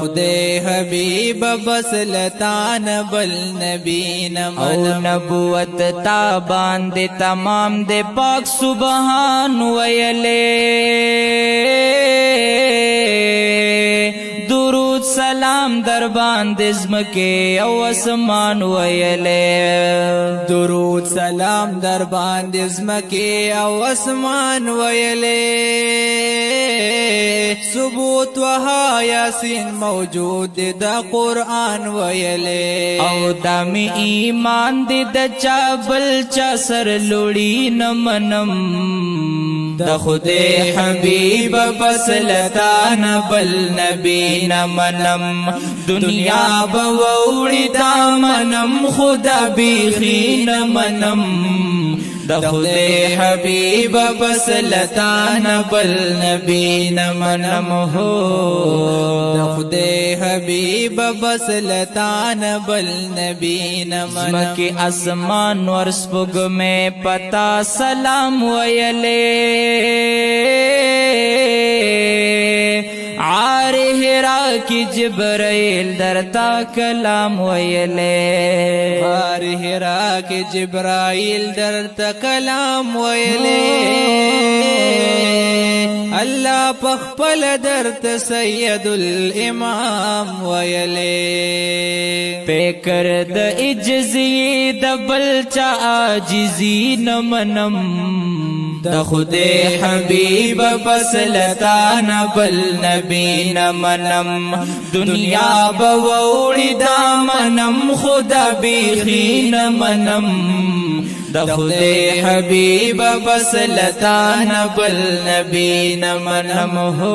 خدای حبیب بس لتان بل نبی نمنم او نبوت تا باندې تمام دے پاک سبحان ویلے درود سلام در باندې زمکه او اسمان ویلے درود سلام در باندې زمکه او اسمان ویلے ثبوت وها یاسین موجود دا قرآن ویلے او دمی ایمان دی د چا بل چا سر لوڑی نمنم دا خدای حبیب بس لتان بل نبی نمنم دنیا بووڑی دامنم خدا بیخی نمنم دا خدای حبیب بس لتان بل نبی نمنم ہو دا خدای حبیب بس لتان بل نبی نمنم زمکی اسمان ورسپگ میں پتا سلام ویلے عار ہرا کی جبرائیل درتا کلام ویلے غار ہرا کی جبرائیل درتا کلام ویلے اللہ پخپل درت سید الامام ویلے پیکر د اجزی د بلچا آجزی نمنم دا خدای حبیب بس لتان بل نبی نمنم دنیا بووڑی دامنم خدا بیخی نمنم دا خدای حبیب بس لتان بل نبی نمنم ہو